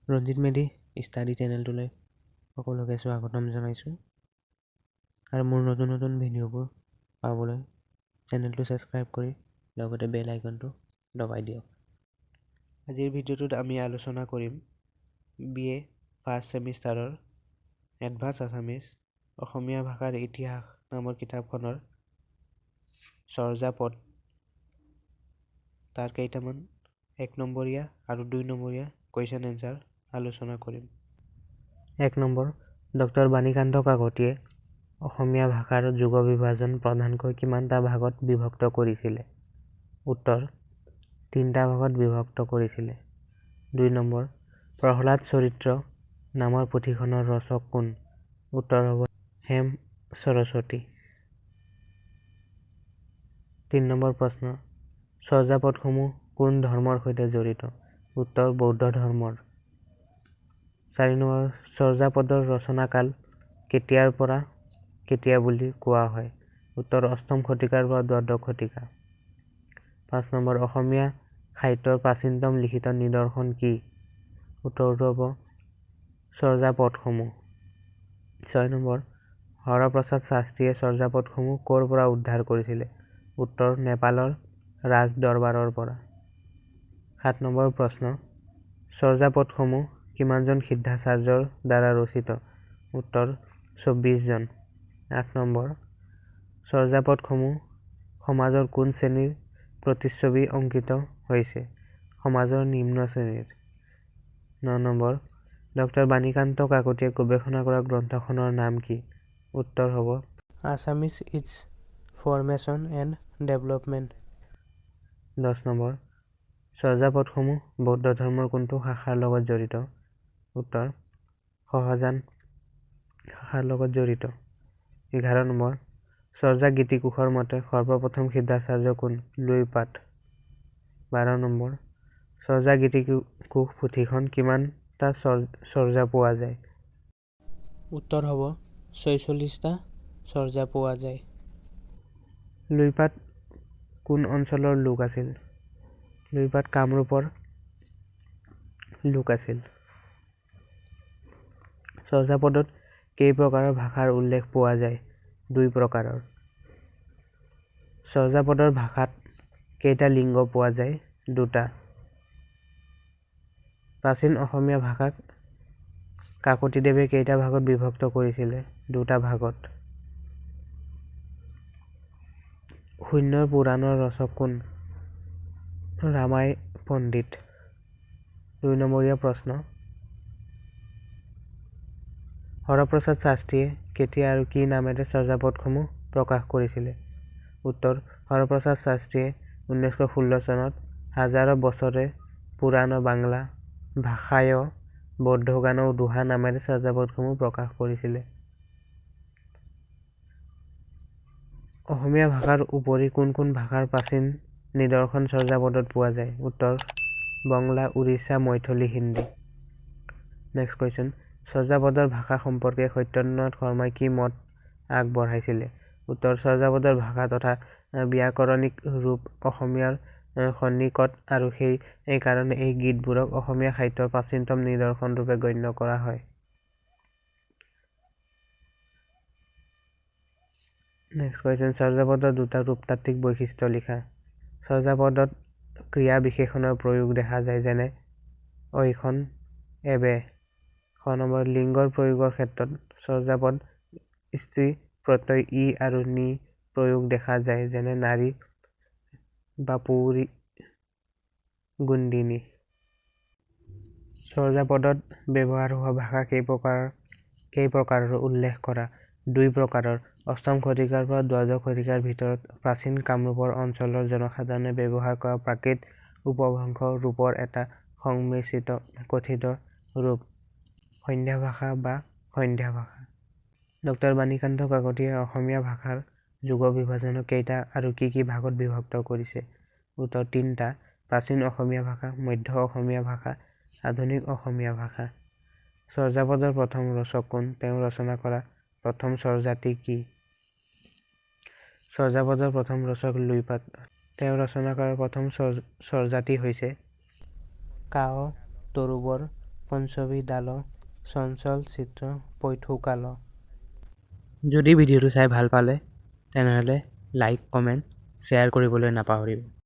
Ranjit Medhi study চেনেলটোলৈ সকলোকে স্বাগতম জনাইছোঁ আৰু মোৰ নতুন নতুন ভিডিঅ'বোৰ পাবলৈ চেনেলটো ছাবস্ক্ৰাইব কৰি লগতে বেল আইকনটো দবাই দিয়ক। আজিৰ ভিডিঅ'টোত আমি আলোচনা কৰিম BA ফাৰ্ষ্ট ছেমিষ্টাৰৰ এডভান্স আছামিজ অসমীয়া ভাষাৰ ইতিহাস নামৰ কিতাপখনৰ চৰ্যাপদ তাৰ কেইটামান 1 নম্বৰীয়া আৰু 2 নম্বৰীয়া কুৱেশ্যন এনচাৰ আলোচনা কৰিম। 1 নম্বৰ, ডক্টৰ বাণীকান্ত কাকতিয়ে অসমীয়া ভাষাৰ যুগ বিভাজন প্ৰধানকৈ কিমানটা ভাগত বিভক্ত কৰিছিলে? উত্তৰ, 3টা ভাগত বিভক্ত কৰিছিলে। 2 নম্বৰ, প্ৰহ্লাদ চৰিত্ৰ নামৰ পুথিখনৰ ৰচক কোন? উত্তৰ হ'ব হেম সৰস্বতী। 3 নম্বৰ প্ৰশ্ন, চৰ্যাপদসমূহ কোন ধৰ্মৰ সৈতে জড়িত? উত্তৰ, বৌদ্ধ ধৰ্মৰ। 4 নম্বৰ, চৰ্যাপদৰ ৰচনাকাল কেতিয়াৰ পৰা কেতিয়া বুলি কোৱা হয়? উত্তৰ, 8ম শতিকাৰ পৰা দ্বাদশ শতিকা। 5 নম্বৰ, অসমীয়া সাহিত্যৰ প্ৰাচীনতম লিখিত নিদৰ্শন কি? উত্তৰটো হ'ব চৰ্যাপদসমূহ। 6 নম্বৰ, হৰপ্ৰসাদ শাস্ত্ৰীয়ে চৰ্যাপদসমূহ ক'ৰ পৰা উদ্ধাৰ কৰিছিলে? উত্তৰ, নেপালৰ ৰাজ দৰবাৰৰ পৰা। 7 নম্বৰ প্ৰশ্ন, চৰ্যাপদসমূহ কিমানজন সিদ্ধাচাৰ্যৰ দ্বাৰা ৰচিত? উত্তৰ, 24 জন। 8 নম্বৰ, চৰ্যাপদসমূহ সমাজৰ কোন শ্ৰেণীৰ প্ৰতিচ্ছবি অংকিত হৈছে? সমাজৰ নিম্ন শ্ৰেণীৰ। 9 নম্বৰ, ডক্টৰ বাণীকান্ত কাকতিয়ে গৱেষণা কৰা গ্ৰন্থখনৰ নাম কি? উত্তৰ হ'ব Assamese its formation and development. 10 number, চৰ্যাপদসমূহ বৌদ্ধ ধৰ্মৰ কোনটো শাখাৰ লগত জড়িত? উত্তৰ, সহজান শাখাৰ লগত জড়িত। 11 নম্বৰ, চৰ্যা গীতিকোষৰ মতে সৰ্বপ্ৰথম সিদ্ধাচাৰ্য কোন? লুইপাত। 12 নম্বৰ, চৰ্যা গীতিকোষ পুথিখন কিমানটা চৰ্যা পোৱা যায়? উত্তৰ হ'ব 46টা চৰ্যা পোৱা যায়। লুইপাত কোন অঞ্চলৰ লোক আছিল? লুইপাত কামৰূপৰ লোক আছিল। চৰ্যাপদত কেই প্ৰকাৰৰ ভাষাৰ উল্লেখ পোৱা যায়? 2 প্ৰকাৰৰ। চৰ্যাপদৰ ভাষাত কেইটা লিংগ পোৱা যায়? 2টা। প্ৰাচীন অসমীয়া ভাষাক কাকতিদেৱে কেইটা ভাগত বিভক্ত কৰিছিলে? 2টা ভাগত। শূন্যৰ পুৰাণৰ ৰচক কোন? ৰামাই পণ্ডিত। 2 নম্বৰীয়া প্ৰশ্ন, হৰপ্ৰসাদ শাস্ত্ৰীয়ে কেতিয়া আৰু কি নামেৰে চৰ্যাপদসমূহ প্ৰকাশ কৰিছিলে? উত্তৰ, হৰপ্ৰসাদ শাস্ত্ৰীয়ে 1916 চনত হাজাৰ বছৰে পুৰাণ বাংলা ভাষায় বৌদ্ধ গান ও দোহা নামেৰে চৰ্যাপদসমূহ প্ৰকাশ কৰিছিলে। অসমীয়া ভাষাৰ উপৰি কোন কোন ভাষাৰ প্ৰাচীন নিদৰ্শন চৰ্যাপদত পোৱা যায়? উত্তৰ, বঙলা, উৰিষ্যা, মৈথিলী, হিন্দী। নেক্সট কুৱেশ্যন, চৰ্যাপদৰ ভাষা সম্পৰ্কে সত্যেন্দ্ৰনাথ শৰ্মাই কি মত আগবঢ়াইছিলে? উত্তৰ, চৰ্যাপদৰ ভাষা তথা ব্যাকৰণিক ৰূপ অসমীয়াৰ সন্নিকট আৰু সেই কাৰণে এই গীতবোৰক অসমীয়া সাহিত্যৰ প্ৰাচীনতম নিদৰ্শন ৰূপে গণ্য কৰা হয়। নেক্সট কুৱেশ্যন, চৰ্যাপদৰ 2টা ৰূপতাত্ত্বিক বৈশিষ্ট্য লিখা। চৰ্যাপদত ক্ৰিয়া বিশেষণৰ প্ৰয়োগ দেখা যায়, যেনে ঐখন, এবে। 6 নম্বৰ, লিংগৰ প্ৰয়োগৰ ক্ষেত্ৰত চৰ্যাপদ স্ত্ৰী প্ৰত্যয় ই আৰু নি প্ৰয়োগ দেখা যায়, যেনে নাৰী, বাপুৰী, গুণ্ডিনী। চৰ্যাপদত ব্যৱহাৰ হোৱা ভাষা কেই প্ৰকাৰৰ উল্লেখ কৰা? 2 প্ৰকাৰৰ। 8ম শতিকাৰ পৰা দ্বাদশ শতিকাৰ ভিতৰত প্ৰাচীন কামৰূপৰ অঞ্চলৰ জনসাধাৰণে ব্যৱহাৰ কৰা প্ৰাকৃত উপভ্ৰংশ ৰূপৰ এটা সংমিশ্ৰিত কথিত ৰূপ সন্ধ্যা ভাষা বা সন্ধ্যা ভাষা। ডক্টৰ বাণীকান্ত কাকতিয়ে অসমীয়া ভাষাৰ যুগ বিভাজনক কেইটা আৰু কি কি ভাগত বিভক্ত কৰিছে? উত্তৰ, 3টা। প্ৰাচীন অসমীয়া ভাষা, মধ্য অসমীয়া ভাষা, আধুনিক অসমীয়া ভাষা। চৰ্যাপদৰ প্ৰথম ৰচক কোন? তেওঁ ৰচনা কৰা প্ৰথম স্বৰজাতি কি? চৰ্যাপদৰ প্ৰথম ৰচক লুইপাত। তেওঁ ৰচনা কৰা প্ৰথম স্বৰজাতি হৈছে কাৱ, তৰুবৰ, পঞ্চৱী ডালৰ চঞ্চল চিত্ৰ পৈঠোকাল। যদি ভিডিঅ'টো চাই ভাল পালে তেনেহ'লে লাইক কমেণ্ট শ্বেয়াৰ কৰিবলৈ নাপাহৰিব।